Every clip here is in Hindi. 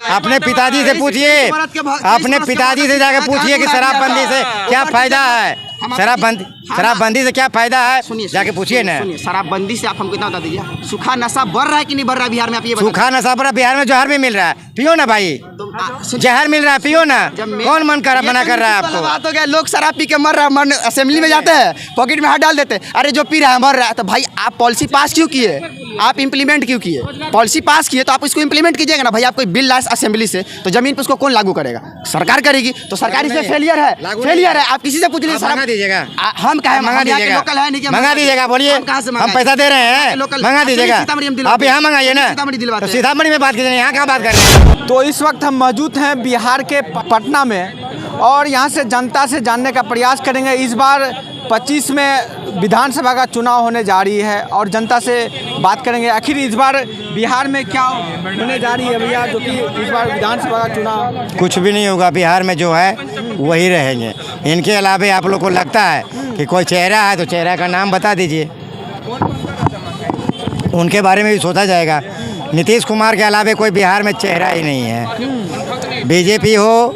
अपने पिताजी से पूछिए, अपने पिताजी से जाकर पूछिए कि शराबबंदी से क्या फायदा है। शराबबंदी से क्या फायदा है, जाके पूछिए ना। शराबबंदी से आप हमको इतना बता दीजिए, सूखा नशा बढ़ रहा है कि नहीं बढ़ रहा है बिहार में? आप ये सूखा नशा बढ़ रहा है बिहार में, जहर भी मिल रहा है, पियो ना भाई, जहर मिल रहा है, पियो ना। कौन मन कर मना कर रहा है आपको? बात हो गया, लोग शराब पी के मर रहा है, असेंबली में जाते हैं पॉकेट में हाथ डाल देते हैं, अरे जो पी रहा है मर रहा है। तो भाई आप पॉलिसी पास क्यों किए, आप इम्प्लीमेंट क्यों किए? पॉलिसी पास किए तो आप इसको इम्प्लीमेंट कीजिएगा ना भाई। आप कोई बिल लाए असेंबली से तो जमीन पर उसको कौन लागू करेगा? सरकार करेगी। तो सरकार इसमें फेलियर है, फेलियर है। आप किसी से पूछ लीजिए, मंगा दीजिएगा, हम कहे मंगा दीजिएगा, लोकल है नहीं, मंगा दीजिएगा, बोलिए हम पैसा दे रहे हैं, मंगा दीजिएगा। आप यहाँ मंगाइए ना, तो सीतामढ़ी में बात कीजिए, यहाँ क्या बात कर रहे हैं? तो इस वक्त हम मौजूद हैं बिहार के पटना में और यहाँ से जनता से जानने का प्रयास करेंगे। इस बार 25 में विधानसभा का चुनाव होने जा रही है और जनता से बात करेंगे आखिर इस बार बिहार में क्या होने जा रही है भैया, जो कि इस बार विधानसभा का चुनाव। कुछ भी नहीं होगा बिहार में, जो है वही रहेंगे। इनके अलावे आप लोग को लगता है कि कोई चेहरा है तो चेहरा का नाम बता दीजिए, उनके बारे में भी सोचा जाएगा। नीतीश कुमार के अलावे कोई बिहार में चेहरा ही नहीं है। बीजेपी हो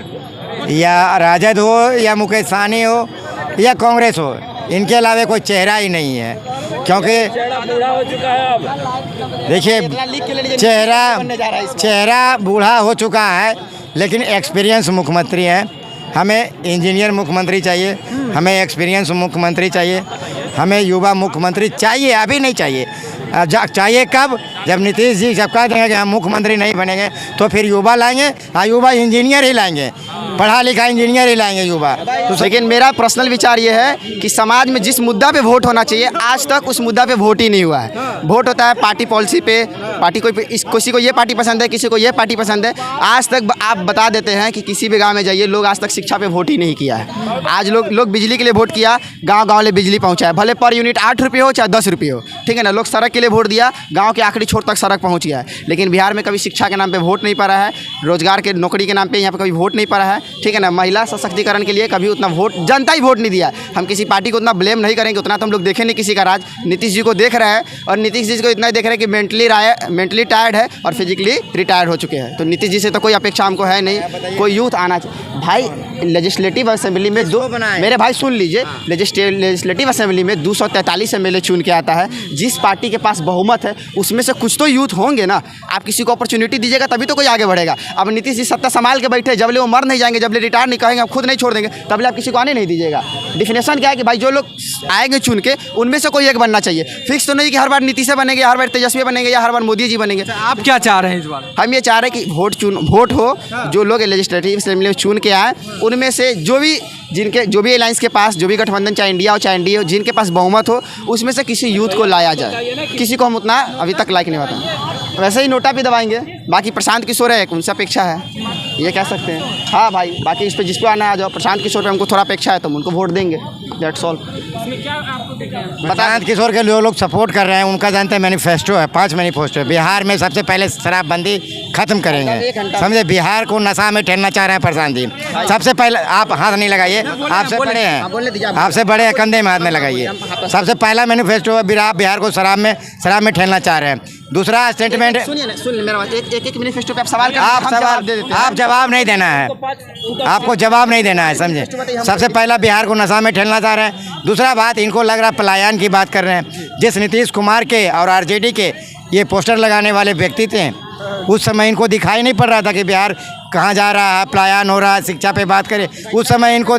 या राजद हो या मुकेश सहनी हो या कांग्रेस हो, इनके अलावा कोई चेहरा ही नहीं है। क्योंकि देखिए चेहरा बूढ़ा हो चुका है, लेकिन एक्सपीरियंस मुख्यमंत्री है। हमें इंजीनियर मुख्यमंत्री चाहिए, हमें एक्सपीरियंस मुख्यमंत्री चाहिए, हमें युवा मुख्यमंत्री चाहिए। अभी नहीं चाहिए, चाहिए कब? जब नीतीश जी जब कह देंगे कि हम मुख्यमंत्री नहीं बनेंगे तो फिर युवा लाएंगे। हाँ, युवा इंजीनियर ही लाएंगे, पढ़ा लिखा इंजीनियर ही लाएंगे युवा। तो लेकिन मेरा पर्सनल विचार ये है कि समाज में जिस मुद्दा पे वोट होना चाहिए आज तक उस मुद्दा पे वोट ही नहीं हुआ है। वोट होता है पार्टी पॉलिसी पे, पार्टी किसी को ये पार्टी पसंद है, किसी को ये पार्टी पसंद है। आज तक आप बता देते हैं कि किसी भी गाँव में जाइए, लोग आज तक शिक्षा पे वोट ही नहीं किया है। आज लोग बिजली के लिए वोट किया, गाँव ले बिजली पहुँचा है, भले पर यूनिट 8 रुपये हो चाहे 10 रुपये हो, ठीक है ना। लोग सड़क के लिए वोट दिया, गाँव के आखिरी छोर तक सड़क पहुँच गया है। लेकिन बिहार में कभी शिक्षा के नाम पे वोट नहीं पड़ा है, रोजगार के नौकरी के नाम पे यहाँ पे कभी वोट नहीं पड़ा है, ठीक है ना। महिला सशक्तिकरण के लिए कभी उतना वोट जनता ही वोट नहीं दिया। हम किसी पार्टी को उतना ब्लेम नहीं करेंगे, उतना तो हम लोग देखे नहीं किसी का राज। नीतीश जी को देख रहे हैं और नीतीश जी को इतना ही देख रहे हैं कि मेंटली टायर्ड है और फिजिकली रिटायर्ड हो चुके हैं। तो नीतीश जी से तो कोई अपेक्षा हमको है नहीं। कोई यूथ आना चाहिए भाई। लेजिस्लेटिव असेंबली में मेरे भाई सुन लीजिए, लेजिस्लेटिव असेंबली में 243 एमएलए चुन के आता है। जिस पार्टी के पास बहुमत है उसमें से कुछ तो यूथ होंगे ना। आप किसी को अपॉर्चुनिटी दीजिएगा तभी तो कोई आगे बढ़ेगा। अब नीतीश जी सत्ता संभाल के बैठे, जब ले वो मर नहीं जाएंगे, जब ले रिटायर नहीं कहेंगे, आप खुद नहीं छोड़ देंगे, तब ले आप किसी को आने नहीं दीजिएगा। डिफिनेशन क्या है कि भाई जो लोग आएंगे चुन के, उनमें से कोई एक बनना चाहिए। फिक्स तो नहीं कि हर बार नीतीश बनेंगे, हर बार तेजस्वी बनेंगे या हर बार मोदी जी बनेंगे। आप क्या चाह रहे हैं इस बार? हम ये चाह रहे हैं कि वोट हो, जो लोग लेजिस्लेटिव असेंबली में चुन के आए उनमें से जो भी अलायंस के पास, जो भी गठबंधन चाहे इंडिया हो चाहे एनडीए हो, जिनके पास बहुमत हो, उसमें से किसी यूथ को लाया जाए। किसी को हम उतना अभी तक लाइक नहीं होता। वैसे ही नोटा भी दबाएंगे। बाकी प्रशांत किशोर है, उनसे अपेक्षा है, ये कह सकते हैं। हाँ भाई, बाकी इस पर जिसको आना आ जाओ। प्रशांत किशोर पे हमको थोड़ा अपेक्षा है तो हम उनको वोट देंगे, दैट्स ऑल। प्रशांत किशोर के लोग सपोर्ट कर रहे हैं, उनका जानते हैं मैनिफेस्टो है, 5 मैनिफेस्टो है। बिहार में सबसे पहले शराबबंदी खत्म करेंगे, समझे। बिहार को नशा में ठहरना चाह रहे हैं प्रशांत जी। सबसे पहले आप हाथ नहीं लगाइए, आपसे बड़े हैं, आपसे बड़े हैं, कंधे में हाथ में लगाइए। सबसे पहला मैनिफेस्टो है बिहार को शराब में ठहरना चाह रहे हैं। दूसरा स्टेटमेंट, सुनिए मेरा बात, एक मैनिफेस्टो पे आप सवाल कर, आप जवाब नहीं देना है, आपको जवाब नहीं देना है, समझे। सबसे पहला बिहार को नशा में ठहरना चाह रहे हैं। दूसरा बात, इनको लग रहा है पलायन की बात कर रहे हैं। जिस नीतीश कुमार के और आरजेडी के ये पोस्टर लगाने वाले व्यक्ति थे, उस समय इनको दिखाई नहीं पड़ रहा था कि बिहार कहाँ जा रहा है, पलायन हो रहा है। शिक्षा पे बात करें, उस समय इनको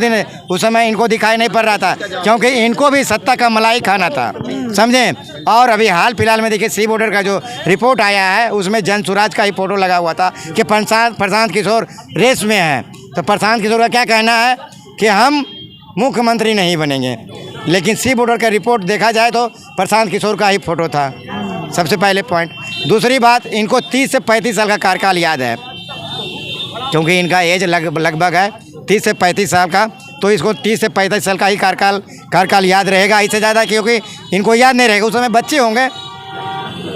दिखाई नहीं पड़ रहा था, क्योंकि इनको भी सत्ता का मलाई खाना था, समझे। और अभी हाल फिलहाल में देखिए सी बॉर्डर का जो रिपोर्ट आया है, उसमें जन स्वराज का ही फोटो लगा हुआ था कि प्रशांत किशोर रेस में है। तो प्रशांत किशोर का क्या कहना है कि हम मुख्यमंत्री नहीं बनेंगे, लेकिन सी बॉर्डर का रिपोर्ट देखा जाए तो प्रशांत किशोर का ही फोटो था, सबसे पहले पॉइंट। दूसरी बात, इनको 30 से 35 साल का कार्यकाल याद है, क्योंकि इनका एज लगभग है 30 से 35 साल का, तो इसको 30 से 35 साल का ही कार्यकाल याद रहेगा। इससे ज़्यादा क्योंकि इनको याद नहीं रहेगा, उस समय बच्चे होंगे,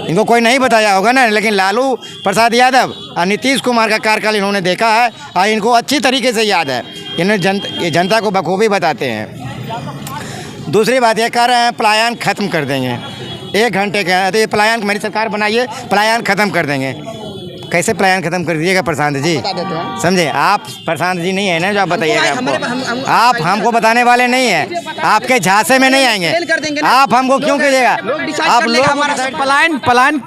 इनको कोई नहीं बताया होगा ना। लेकिन लालू प्रसाद यादव और नीतीश कुमार का कार्यकाल इन्होंने देखा है और इनको अच्छी तरीके से याद है। इन्हें जनता को बखूबी बताते हैं। दूसरी बात ये कह रहे हैं पलायन ख़त्म कर देंगे 1 घंटे के, तो ये पलायन मेरी सरकार बनाइए, पलायन ख़त्म कर देंगे। कैसे पलायन खत्म कर दीजिएगा प्रशांत जी? बता देते हैं। समझे आप? प्रशांत जी नहीं है ना जो आप बताइएगा हमको। आप हमको बताने वाले नहीं है, आपके झांसे में नहीं आएंगे। फेल कर देंगे ना। आप हमको क्यों कीजिएगा? आप लोग पलायन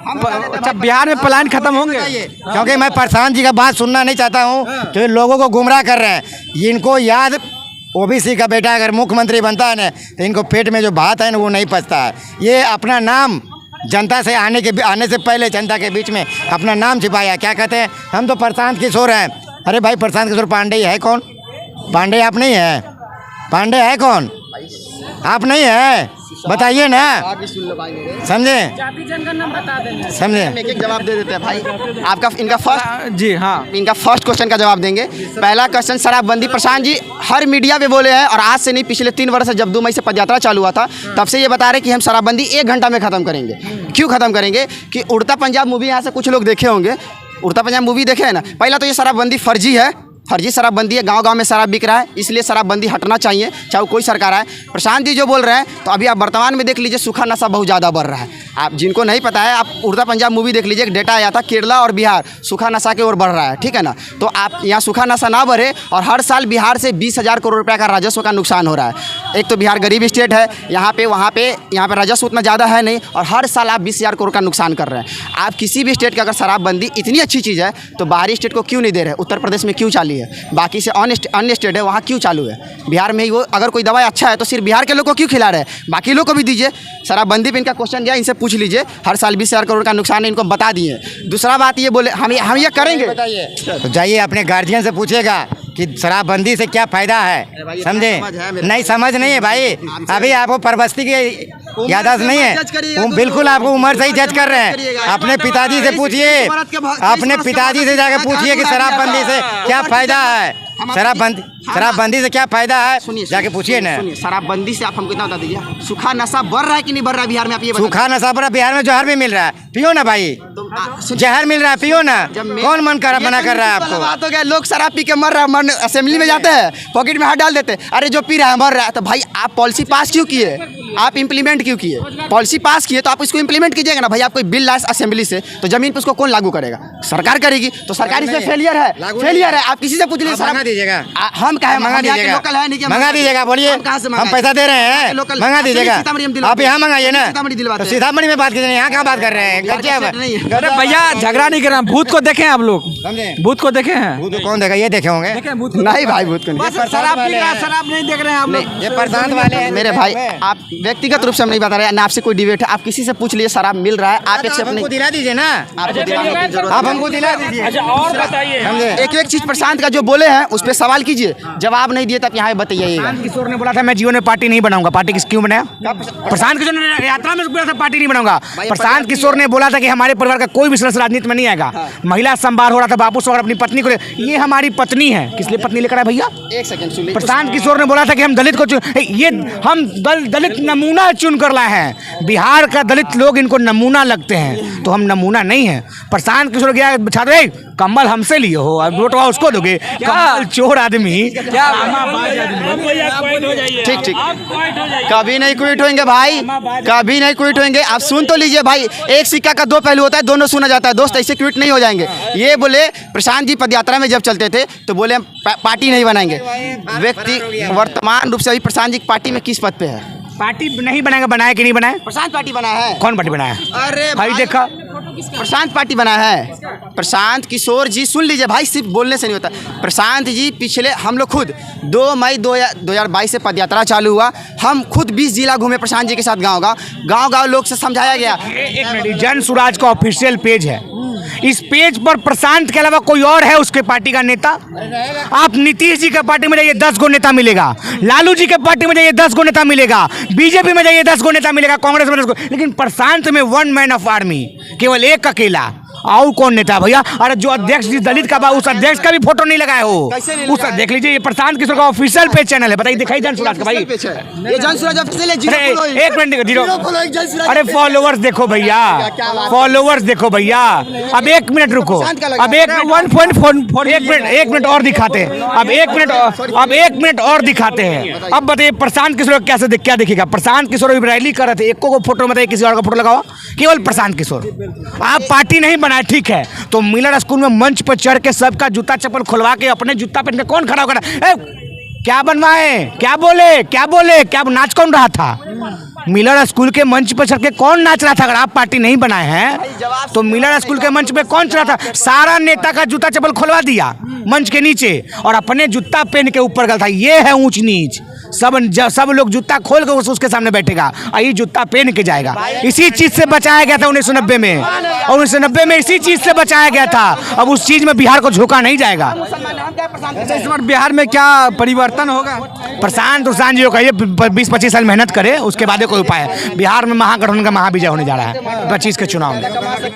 अच्छा बिहार में पलायन खत्म होंगे? क्योंकि मैं प्रशांत जी का बात सुनना नहीं चाहता हूँ, तो ये लोगों को गुमराह कर रहे हैं। इनको याद ओबीसी का बेटा अगर मुख्यमंत्री बनता है ना, तो इनको पेट में जो भात है ना वो नहीं पचता है। ये अपना नाम जनता से आने से पहले जनता के बीच में अपना नाम छिपाया। क्या कहते हैं, हम तो प्रशांत किशोर हैं। अरे भाई प्रशांत किशोर पांडे है कौन? पांडे आप नहीं है? पांडे है कौन? आप नहीं है, बताइए ना। समझे? समझे? एक एक जवाब दे देते हैं भाई। आपका इनका फर्स्ट जी हाँ, इनका फर्स्ट क्वेश्चन का जवाब देंगे। पहला क्वेश्चन शराबबंदी। प्रशांत जी हर मीडिया पे बोले हैं, और आज से नहीं, पिछले 3 वर्ष से जब 2 मई से पदयात्रा चालू हुआ था तब से ये बता रहे कि हम शराबबंदी 1 घंटा में ख़त्म करेंगे। क्यों ख़त्म करेंगे? कि उड़ता पंजाब मूवी यहाँ से कुछ लोग देखे होंगे। उड़ता पंजाब मूवी देखे है ना। पहला तो ये शराबबंदी फर्जी है, फर्जी शराबबंदी है। गांव-गांव में शराब बिक रहा है, इसलिए शराबबंदी हटना चाहिए, चाहे वो कोई सरकार आए। प्रशांत जी जो बोल रहे हैं, तो अभी आप वर्तमान में देख लीजिए सूखा नशा बहुत ज़्यादा बढ़ रहा है। आप जिनको नहीं पता है, आप उड़ता पंजाब मूवी देख लीजिए। एक डेटा आया था, केरला और बिहार सूखा नशा की ओर बढ़ रहा है, ठीक है ना। तो आप यहाँ सूखा नशा ना बढ़े, और हर साल बिहार से 20,000 करोड़ रुपये का राजस्व का नुकसान हो रहा है। एक तो बिहार गरीब स्टेट है, यहाँ पे राजस्व उतना ज़्यादा है नहीं, और हर साल आप 20,000 करोड़ का नुकसान कर रहे हैं। आप किसी भी स्टेट की अगर शराबबंदी इतनी अच्छी चीज़ है, तो बाहरी स्टेट को क्यों नहीं दे रहे? उत्तर प्रदेश में क्यों चालू है? बाकी से अन्य स्टेट है वहाँ क्यों चालू है? बिहार में ही वो अगर कोई दवाई अच्छा है तो सिर्फ बिहार के लोग को क्यों खिला रहे हैं? बाकी लोग को भी दीजिए। शराबबंदी पे इनका क्वेश्चन गया, इनसे पूछ लीजिए। हर साल 20,000 करोड़ का नुकसान है, इनको बता दिए। दूसरा बात ये बोले हम ये करेंगे। तो जाइए अपने गार्जियन से पूछिएगा कि शराबबंदी से क्या फायदा है। समझे? नहीं समझ नहीं है भाई। अभी आपको परबस्ती की याददाश्त नहीं है। वो बिल्कुल आपको उम्र से ही जज कर रहे हैं। अपने पिताजी से पूछिए, अपने पिताजी से जाकर पूछिए कि शराबबंदी से क्या फायदा है। शराबबंदी से क्या फायदा है, जाके पूछिए ना। शराबबंदी से आप हमको इतना बता दीजिए, सूखा नशा बढ़ रहा है कि नहीं बढ़ रहा है बिहार में? आप ये सूखा नशा बढ़ रहा है बिहार में। जहर भी मिल रहा है, पियो ना भाई। जहर मिल रहा है, पियो ना। कौन मना कर रहा है आपको? बात हो गया, लोग शराब पी के मर रहा है, असेंबली में जाते हैं, पॉकेट में हाथ डाल देते हैं, अरे जो पी रहा है मर रहा है। तो भाई आप पॉलिसी पास क्यों किए? आप इम्प्लीमेंट क्यों किए? पॉलिसी पास किए तो आप इसको इम्प्लीमेंट कीजिएगा ना। भाई आप कोई बिल लाए असेंबली से, तो जमीन पर उसको कौन लागू करेगा? सरकार करेगी। तो सरकार इसमें फेलियर है, फेलियर है। आप किसी से पूछ लीजिए। मंगा दीजिएगा, हम कहे मंगा दीजिएगा, लोकल है नहीं, मंगा दीजिएगा। बोलिए हम पैसा दे रहे हैं, मंगा दीजिएगा। आप यहाँ मंगाइए ना। सीतामढ़ी में बात कीजिए, यहाँ कहाँ बात कर रहे हैं? अरे भैया झगड़ा नहीं कर रहे हैं। भूत को देखे हैं आप लोग? भूत को देखे हैं? भूत कौन देखा? ये देखे होंगे। नहीं भाई भूत को नहीं। शराब नहीं देख रहे हैं आप लोग? ये प्रशांत वाले हैं। मेरे भाई आप व्यक्तिगत रूप से हम नहीं बता रहे हैं ना, आपसे कोई डिबेट है। आप किसी से पूछ लीजिए शराब मिल रहा है, आप एक से अपने दिला दीजिए ना। आप हमको दिला दीजिए। अच्छा और बताइए, एक चीज प्रशांत का जो बोले हैं उस पर सवाल कीजिए, जवाब नहीं दिए तब यहाँ बताइए। प्रशांत किशोर ने बोला था मैं जीवन में पार्टी नहीं बनाऊंगा। पार्टी क्यों बनाया? प्रशांत किशोर ने यात्रा में बोला था पार्टी नहीं बनाऊंगा। प्रशांत किशोर ने बोला था कि हमारे परिवार का कोई भी सदस्य राजनीति में नहीं आएगा। महिला संवार हो रहा था, बापू सोहर अपनी पत्नी को, ये हमारी पत्नी है। किस लिए पत्नी लेकर आए भैया? एक सेकंड सुन लीजिए। प्रशांत किशोर ने बोला था कि हम दलित को ये हम दलित नमूना चुन कर लाए हैं। बिहार का दलित लोग इनको नमूना लगते हैं, तो हम नमूना नहीं है। प्रशांत किशोर गया छात्र, कम्बल हमसे लिए हो, अब वोटवा उसको दोगे? कम्बल चोर आदमी क्या? ठीक ठीक, कभी नहीं क्विट होंगे भाई, कभी नहीं क्विट होंगे। आप सुन तो लीजिए भाई, एक सिक्का का 2 पहलू होता है, दोनों सुना जाता है। दोस्त ऐसे क्विट नहीं हो जाएंगे। ये बोले प्रशांत जी पदयात्रा में जब चलते थे तो बोले पार्टी नहीं बनाएंगे। व्यक्ति वर्तमान रूप से अभी प्रशांत जी पार्टी में किस पद पे है? पार्टी नहीं बनाएगा। बनाया कि नहीं बनाया? प्रशांत पार्टी बनाया है। कौन पार्टी बनाया? अरे भाई देखा, प्रशांत पार्टी बना है। प्रशांत किशोर जी सुन लीजिए भाई, सिर्फ बोलने से नहीं होता। प्रशांत जी पिछले हम लोग खुद 2 मई 2022 से पदयात्रा चालू हुआ, हम खुद 20 जिला घूमे प्रशांत जी के साथ। गांव लोग से समझाया गया। एक मिनट, जन स्वराज का ऑफिशियल पेज है, इस पेज पर प्रशांत के अलावा कोई और है उसके पार्टी का नेता? आप नीतीश जी के पार्टी में जाइए 10 गो नेता मिलेगा, लालू जी के पार्टी में जाइए 10 गो नेता मिलेगा, बीजेपी में जाइए 10 गो नेता मिलेगा, कांग्रेस में 10 गो। लेकिन प्रशांत में 1 मैन ऑफ आर्मी, केवल एक अकेला। और कौन नेता भैया? अरे जो अध्यक्ष जी दलित का उस अध्यक्ष का भी फोटो नहीं लगाए हो। उस देख लीजिए, ये प्रशांत किशोर का ऑफिशियल पेज चैनल है। बताइए, दिखाई जन स्वराज का भाई। ये जन स्वराज ऑफिशियल है। एक मिनट, 0। अरे फॉलोवर्स देखो भैया, फॉलोवर्स देखो भैया। अब 1 मिनट रुको, अब 1 मिनट और दिखाते हैं। अब 1 मिनट और दिखाते हैं। अब बताइए प्रशांत किशोर कैसे क्या दिखेगा? प्रशांत किशोर रैली कर रहे थे, एको को फोटो बताइए किसी और का फोटो लगाओ। केवल प्रशांत किशोर। आप पार्टी नहीं बनाए, ठीक है, तो मिलर स्कूल में मंच पर चढ़ के सबका जूता चप्पल खुलवा के अपने जूता पहन के कौन खड़ा होकर क्या बनवाए, क्या बोले, क्या नाच कौन रहा था? मिलर स्कूल के मंच पर चढ़ के कौन नाच रहा था? अगर आप पार्टी नहीं बनाए हैं तो मिलर स्कूल के मंच पे कौन चढ़ा था? सारा नेता का जूता चप्पल खुलवा दिया मंच के नीचे और अपने जूता पहन के ऊपर गया था। ये है ऊंच नीच। सब लोग जूता खोल के उसके सामने बैठेगा और ये जूता पहन के जाएगा। इसी चीज से बचाया गया था 1990 में, और 1990 में इसी चीज से बचाया गया था। अब उस चीज में बिहार को झोंका नहीं जाएगा। इस बार बिहार में क्या परिवर्तन होगा? प्रशांत जी को कहिए 20-25 साल मेहनत करे, उसके बाद कोई उपाय है। बिहार में महागठबंधन का महाविजय होने जा रहा है 25 के चुनाव में।